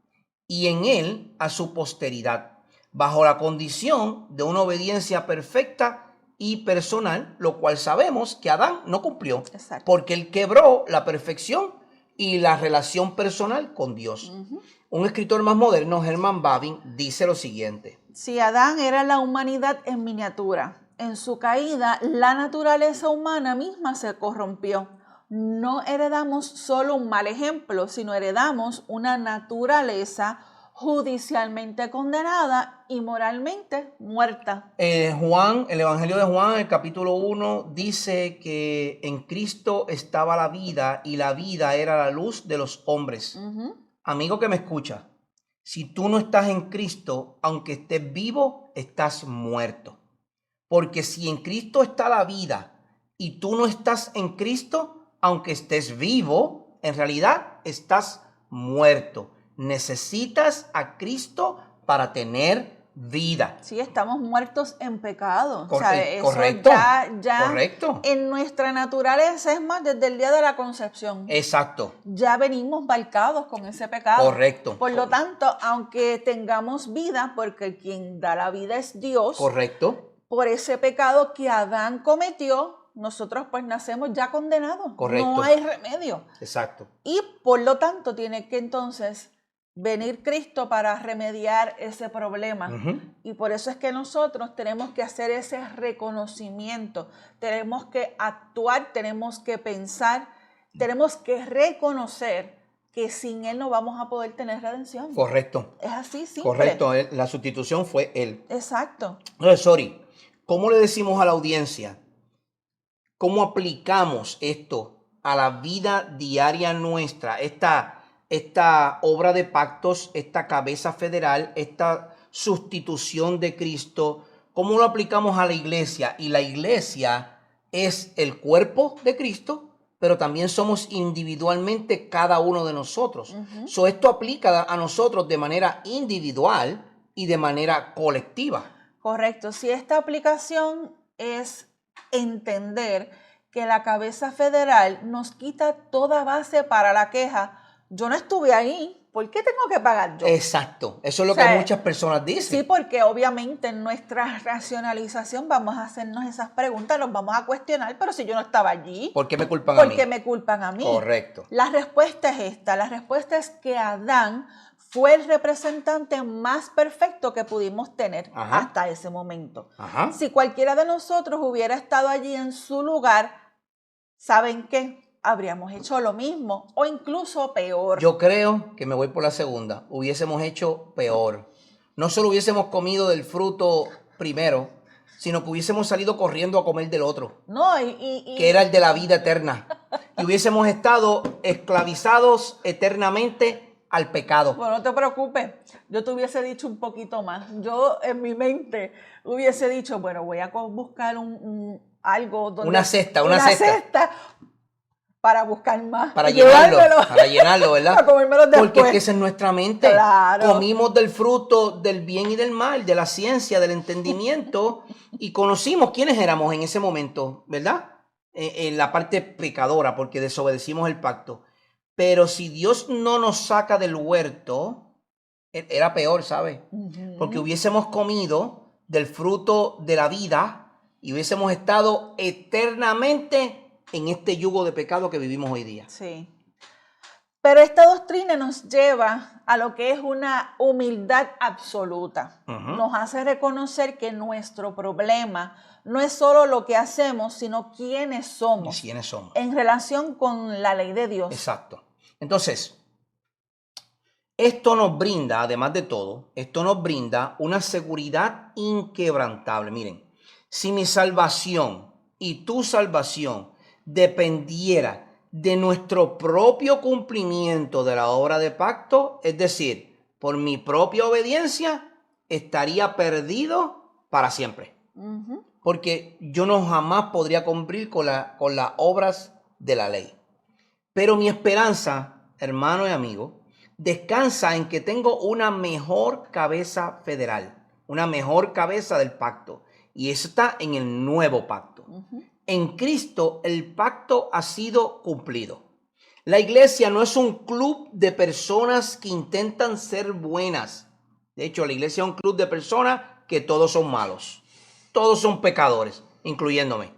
y en él a su posteridad, bajo la condición de una obediencia perfecta y personal, lo cual sabemos que Adán no cumplió. Exacto. Porque él quebró la perfección y la relación personal con Dios. Un escritor más moderno, Herman Bavinck, dice lo siguiente: si Adán era la humanidad en miniatura, en su caída la naturaleza humana misma se corrompió. No heredamos solo un mal ejemplo, sino heredamos una naturaleza judicialmente condenada y moralmente muerta. Juan, el Evangelio de Juan, el capítulo 1, dice que en Cristo estaba la vida y la vida era la luz de los hombres. Amigo que me escucha, si tú no estás en Cristo, aunque estés vivo, estás muerto. Porque si en Cristo está la vida y tú no estás en Cristo, aunque estés vivo, en realidad estás muerto. Necesitas a Cristo para tener vida. Sí, estamos muertos en pecado. Correcto. Ya Correcto. En nuestra naturaleza, es más, desde el día de la concepción. Exacto. Ya venimos marcados con ese pecado. Correcto. Por lo tanto, aunque tengamos vida, porque quien da la vida es Dios. Correcto. Por ese pecado que Adán cometió, nosotros pues nacemos ya condenados. Correcto. No hay remedio. Exacto. Y por lo tanto tiene que entonces venir Cristo para remediar ese problema. Y por eso es que nosotros tenemos que hacer ese reconocimiento. Tenemos que actuar, tenemos que pensar, tenemos que reconocer que sin Él no vamos a poder tener redención. Correcto. Es así simple. Correcto. La sustitución fue Él. Exacto. ¿Cómo le decimos a la audiencia? ¿Cómo aplicamos esto a la vida diaria nuestra? Esta obra de pactos, esta cabeza federal, esta sustitución de Cristo, ¿cómo lo aplicamos a la iglesia? Y la iglesia es el cuerpo de Cristo pero también somos individualmente cada uno de nosotros. So, esto aplica a nosotros de manera individual y de manera colectiva. Correcto. Si esta aplicación es entender que la cabeza federal nos quita toda base para la queja. Yo no estuve ahí, ¿por qué tengo que pagar yo? Exacto, eso es lo que muchas personas dicen. Sí, porque obviamente en nuestra racionalización vamos a hacernos esas preguntas, nos vamos a cuestionar, pero si yo no estaba allí, ¿por qué me culpan a mí? ¿Por qué me culpan a mí? Correcto. La respuesta es esta, la respuesta es que Adán fue el representante más perfecto que pudimos tener hasta ese momento. Si cualquiera de nosotros hubiera estado allí en su lugar, ¿saben qué? Habríamos hecho lo mismo o incluso peor. Yo creo que me voy por la segunda. Hubiésemos hecho peor. No solo hubiésemos comido del fruto primero, sino que hubiésemos salido corriendo a comer del otro. No, que era el de la vida eterna. Y hubiésemos estado esclavizados eternamente al pecado. Bueno, no te preocupes. Yo te hubiese dicho un poquito más. Yo en mi mente hubiese dicho, bueno, voy a buscar algo donde... Una cesta. Para buscar más. Para llenarlo, ¿verdad? Para comérmelo después. Porque esa es nuestra mente. Claro. Comimos del fruto del bien y del mal, de la ciencia, del entendimiento, y conocimos quiénes éramos en ese momento, ¿verdad? En la parte pecadora, porque desobedecimos el pacto. Pero si Dios no nos saca del huerto, era peor, ¿sabes? Porque hubiésemos comido del fruto de la vida y hubiésemos estado eternamente en este yugo de pecado que vivimos hoy día. Sí. Pero esta doctrina nos lleva a lo que es una humildad absoluta. Nos hace reconocer que nuestro problema no es solo lo que hacemos, sino quiénes somos. Y quiénes somos. En relación con la ley de Dios. Exacto. Entonces, esto nos brinda, además de todo, esto nos brinda una seguridad inquebrantable. Miren, si mi salvación y tu salvación dependiera de nuestro propio cumplimiento de la obra de pacto, es decir, por mi propia obediencia, estaría perdido para siempre. Porque yo no jamás podría cumplir con las obras de la ley. Pero mi esperanza, hermano y amigo, descansa en que tengo una mejor cabeza federal, una mejor cabeza del pacto. Y eso está en el nuevo pacto. En Cristo el pacto ha sido cumplido. La iglesia no es un club de personas que intentan ser buenas. De hecho, la iglesia es un club de personas que todos son malos. Todos son pecadores, incluyéndome.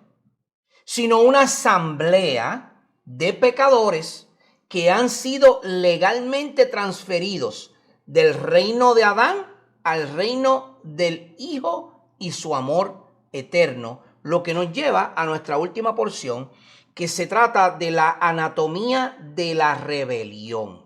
Sino una asamblea de pecadores que han sido legalmente transferidos del reino de Adán al reino del Hijo y su amor eterno. Lo que nos lleva a nuestra última porción, que se trata de la anatomía de la rebelión.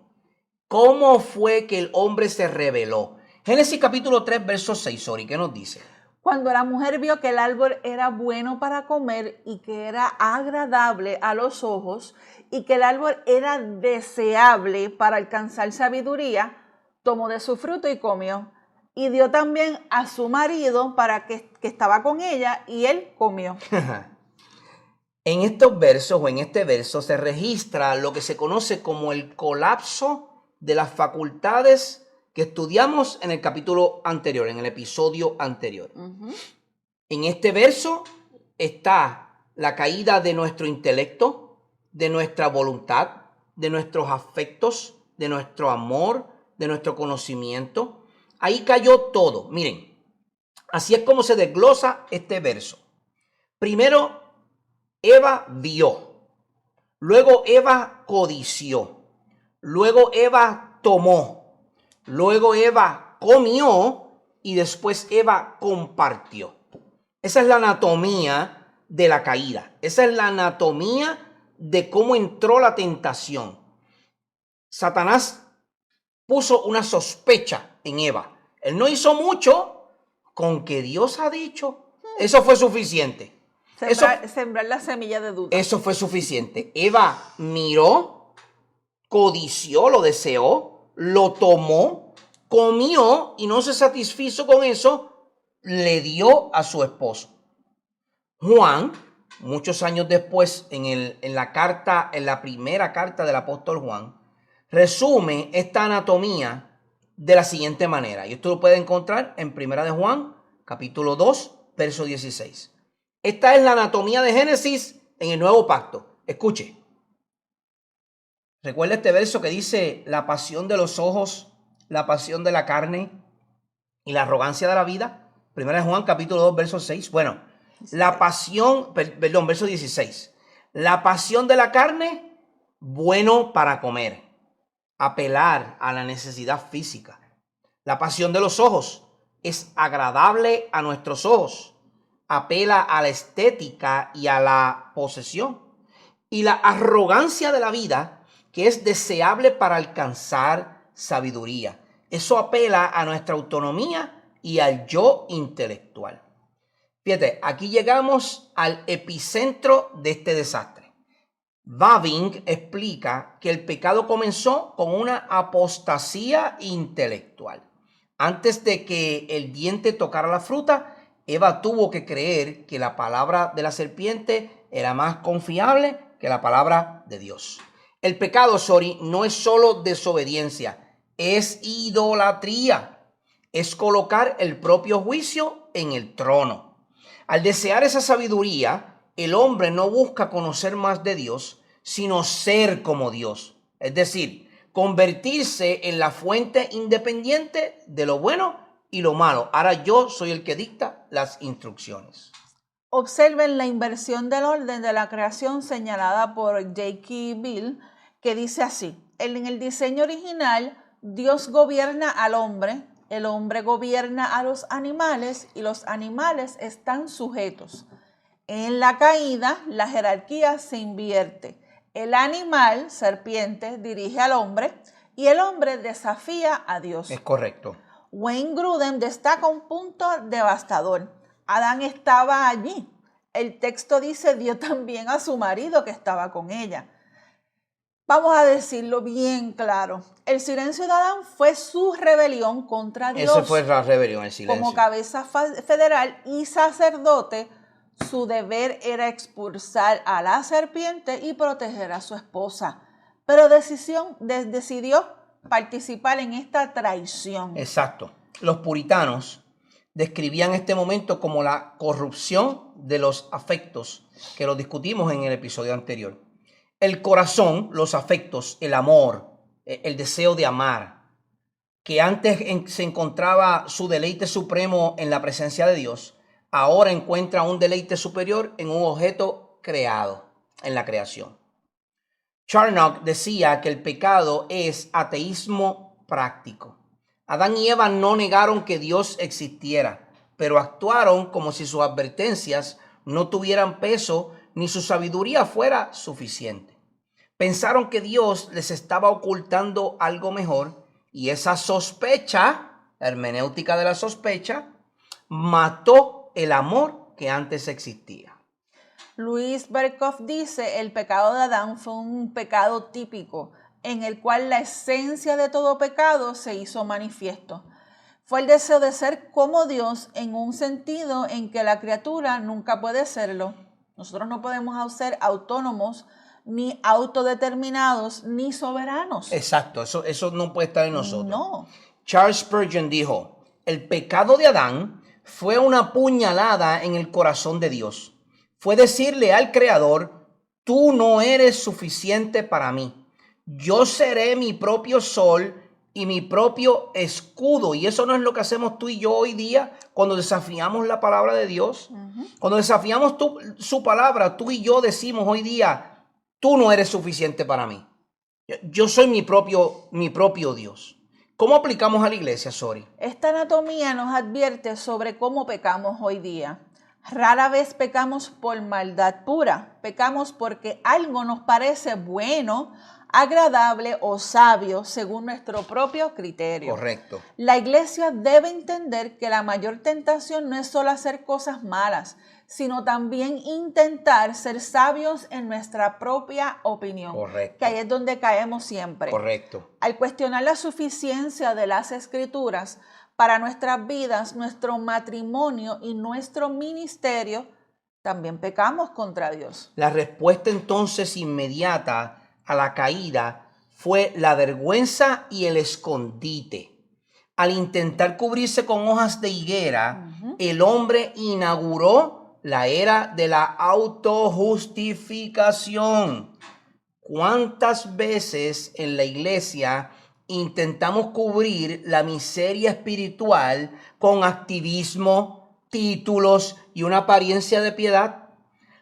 ¿Cómo fue que el hombre se rebeló? Génesis capítulo 3, verso 6, Sori, ¿qué nos dice? Cuando la mujer vio que el árbol era bueno para comer y que era agradable a los ojos y que el árbol era deseable para alcanzar sabiduría, tomó de su fruto y comió. Y dio también a su marido para que estaba con ella y él comió. En estos versos o en este verso se registra lo que se conoce como el colapso de las facultades que estudiamos en el capítulo anterior, en el episodio anterior. En este verso está la caída de nuestro intelecto, de nuestra voluntad, de nuestros afectos, de nuestro amor, de nuestro conocimiento. Ahí cayó todo. Miren, así es como se desglosa este verso. Primero, Eva vio. Luego Eva codició. Luego Eva tomó. Luego Eva comió. Y después Eva compartió. Esa es la anatomía de la caída. Esa es la anatomía de cómo entró la tentación. Satanás puso una sospecha en Eva. Él no hizo mucho, con que Dios ha dicho. Eso fue suficiente. Sembrar la semilla de duda. Eso fue suficiente. Eva miró, codició, lo deseó, lo tomó, comió y no se satisfizo con eso, le dio a su esposo. Juan muchos años después, en la primera carta del apóstol Juan, resume esta anatomía de la siguiente manera. Y esto lo puede encontrar en 1 de Juan, capítulo 2, verso 16. Esta es la anatomía de Génesis en el nuevo pacto. Escuche. Recuerda este verso que dice la pasión de los ojos, la pasión de la carne y la arrogancia de la vida. 1 de Juan, capítulo 2, verso 6. Bueno, la pasión, perdón, verso 16. La pasión de la carne, bueno para comer, apelar a la necesidad física. La pasión de los ojos es agradable a nuestros ojos, apela a la estética y a la posesión. Y la arrogancia de la vida, que es deseable para alcanzar sabiduría. Eso apela a nuestra autonomía y al yo intelectual. Fíjate, aquí llegamos al epicentro de este desastre. Bavinck explica que el pecado comenzó con una apostasía intelectual. Antes de que el diente tocara la fruta, Eva tuvo que creer que la palabra de la serpiente era más confiable que la palabra de Dios. El pecado, Sori, no es solo desobediencia, es idolatría. Es colocar el propio juicio en el trono. Al desear esa sabiduría, el hombre no busca conocer más de Dios, sino ser como Dios. Es decir, convertirse en la fuente independiente de lo bueno y lo malo. Ahora yo soy el que dicta las instrucciones. Observen la inversión del orden de la creación señalada por J.K. Bill, que dice así: en el diseño original, Dios gobierna al hombre, el hombre gobierna a los animales y los animales están sujetos. En la caída, la jerarquía se invierte. El animal, serpiente, dirige al hombre y el hombre desafía a Dios. Es correcto. Wayne Grudem destaca un punto devastador. Adán estaba allí. El texto dice, dio también a su marido que estaba con ella. Vamos a decirlo bien claro. El silencio de Adán fue su rebelión contra Dios. Esa fue la rebelión, el silencio. Como cabeza federal y sacerdote, su deber era expulsar a la serpiente y proteger a su esposa. Pero decidió participar en esta traición. Exacto. Los puritanos describían este momento como la corrupción de los afectos, que lo discutimos en el episodio anterior. El corazón, los afectos, el amor, el deseo de amar, que antes se encontraba su deleite supremo en la presencia de Dios, ahora encuentra un deleite superior en un objeto creado, en la creación. Charnock decía que el pecado es ateísmo práctico. Adán y Eva no negaron que Dios existiera, pero actuaron como si sus advertencias no tuvieran peso ni su sabiduría fuera suficiente. Pensaron que Dios les estaba ocultando algo mejor y esa sospecha, la hermenéutica de la sospecha, mató el amor que antes existía. Luis Berkhoff dice, el pecado de Adán fue un pecado típico, en el cual la esencia de todo pecado se hizo manifiesto. Fue el deseo de ser como Dios en un sentido en que la criatura nunca puede serlo. Nosotros no podemos ser autónomos, ni autodeterminados, ni soberanos. Exacto, eso no puede estar en nosotros. No. Charles Spurgeon dijo, el pecado de Adán fue una puñalada en el corazón de Dios. Fue decirle al Creador, tú no eres suficiente para mí. Yo seré mi propio sol y mi propio escudo. Y eso no es lo que hacemos tú y yo hoy día cuando desafiamos la palabra de Dios. Cuando desafiamos su palabra, tú y yo decimos hoy día, tú no eres suficiente para mí. Yo soy mi propio Dios. ¿Cómo aplicamos a la iglesia, Sori? Esta anatomía nos advierte sobre cómo pecamos hoy día. Rara vez pecamos por maldad pura. Pecamos porque algo nos parece bueno, agradable o sabio según nuestro propio criterio. Correcto. La iglesia debe entender que la mayor tentación no es solo hacer cosas malas, sino también intentar ser sabios en nuestra propia opinión. Correcto. Que ahí es donde caemos siempre. Correcto. Al cuestionar la suficiencia de las Escrituras para nuestras vidas, nuestro matrimonio y nuestro ministerio, también pecamos contra Dios. La respuesta entonces inmediata a la caída fue la vergüenza y el escondite. Al intentar cubrirse con hojas de higuera, el hombre inauguró la era de la autojustificación. ¿Cuántas veces en la iglesia intentamos cubrir la miseria espiritual con activismo, títulos y una apariencia de piedad?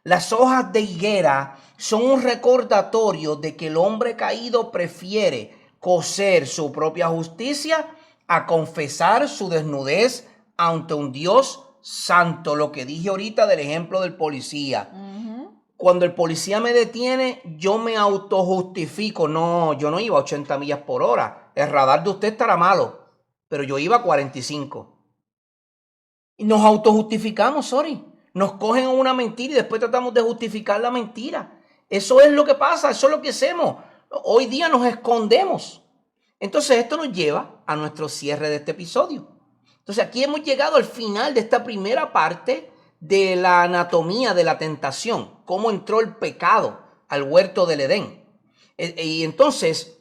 Las hojas de higuera son un recordatorio de que el hombre caído prefiere coser su propia justicia a confesar su desnudez ante un Dios santo. Lo que dije ahorita del ejemplo del policía. Cuando el policía me detiene, yo me autojustifico. No, yo no iba a 80 millas por hora. El radar de usted estará malo, pero yo iba a 45. Y nos autojustificamos, Nos cogen una mentira y después tratamos de justificar la mentira. Eso es lo que pasa, eso es lo que hacemos. Hoy día nos escondemos. Entonces esto nos lleva a nuestro cierre de este episodio. Entonces aquí hemos llegado al final de esta primera parte de la anatomía de la tentación. Cómo entró el pecado al huerto del Edén. Y entonces,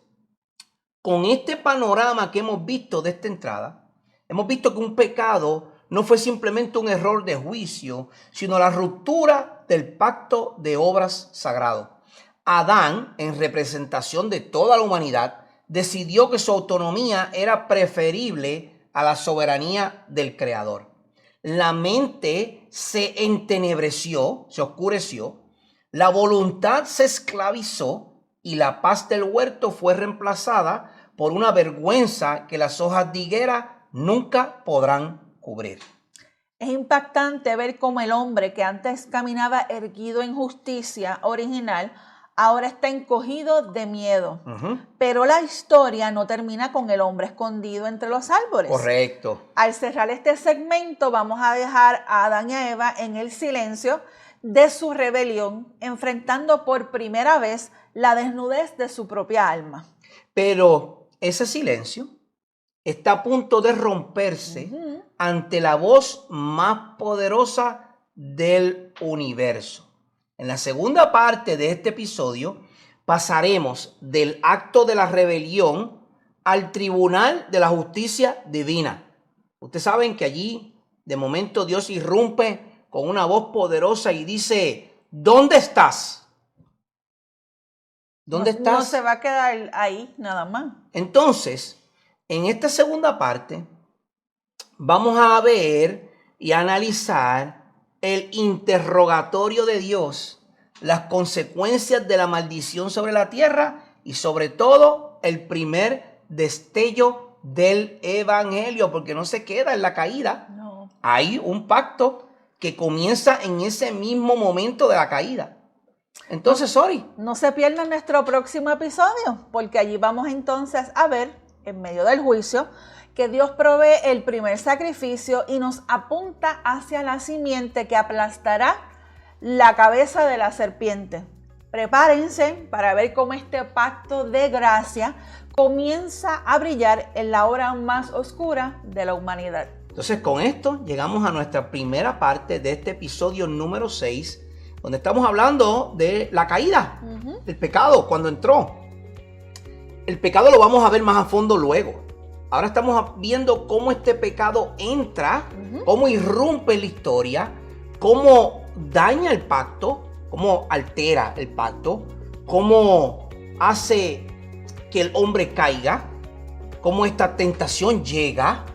con este panorama que hemos visto de esta entrada, hemos visto que un pecado no fue simplemente un error de juicio, sino la ruptura del pacto de obras sagrado. Adán, en representación de toda la humanidad, decidió que su autonomía era preferible a la soberanía del Creador. La mente se entenebreció, se oscureció, la voluntad se esclavizó y la paz del huerto fue reemplazada por una vergüenza que las hojas de higuera nunca podrán cubrir. Es impactante ver cómo el hombre que antes caminaba erguido en justicia original ahora está encogido de miedo. Pero la historia no termina con el hombre escondido entre los árboles. Correcto. Al cerrar este segmento vamos a dejar a Adán y a Eva en el silencio de su rebelión, enfrentando por primera vez la desnudez de su propia alma. Pero ese silencio está a punto de romperse ante la voz más poderosa del universo. En la segunda parte de este episodio pasaremos del acto de la rebelión al tribunal de la justicia divina. Ustedes saben que allí de momento Dios irrumpe con una voz poderosa y dice: ¿dónde estás? ¿Dónde estás? No se va a quedar ahí nada más. Entonces, en esta segunda parte vamos a ver y analizar el interrogatorio de Dios, las consecuencias de la maldición sobre la tierra y sobre todo el primer destello del evangelio, porque no se queda en la caída. No. Hay un pacto que comienza en ese mismo momento de la caída. Entonces, no se pierdan nuestro próximo episodio, porque allí vamos entonces a ver, en medio del juicio, que Dios provee el primer sacrificio y nos apunta hacia la simiente que aplastará la cabeza de la serpiente. Prepárense para ver cómo este pacto de gracia comienza a brillar en la hora más oscura de la humanidad. Entonces, con esto llegamos a nuestra primera parte de este episodio número 6, donde estamos hablando de la caída, del pecado, cuando entró. El pecado lo vamos a ver más a fondo luego. Ahora estamos viendo cómo este pecado entra, cómo irrumpe la historia, cómo daña el pacto, cómo altera el pacto, cómo hace que el hombre caiga, cómo esta tentación llega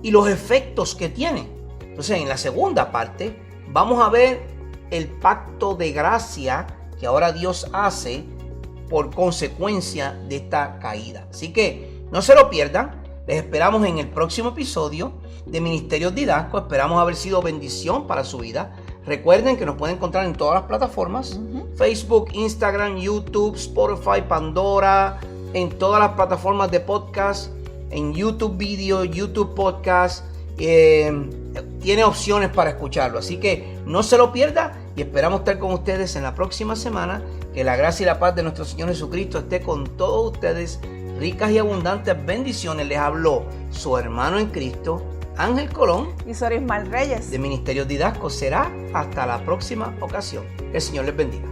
y los efectos que tiene. Entonces, en la segunda parte vamos a ver el pacto de gracia que ahora Dios hace por consecuencia de esta caída. Así que no se lo pierdan. Les esperamos en el próximo episodio de Ministerios Didasco. Esperamos haber sido bendición para su vida. Recuerden que nos pueden encontrar en todas las plataformas. Facebook, Instagram, YouTube, Spotify, Pandora, en todas las plataformas de podcast, en YouTube Video, YouTube Podcast. Tiene opciones para escucharlo. Así que no se lo pierda y esperamos estar con ustedes en la próxima semana. Que la gracia y la paz de nuestro Señor Jesucristo esté con todos ustedes. Ricas y abundantes bendiciones. Les habló su hermano en Cristo, Ángel Colón, y Sorismal Reyes. de Ministerios Didascos. Será hasta la próxima ocasión. Que el Señor les bendiga.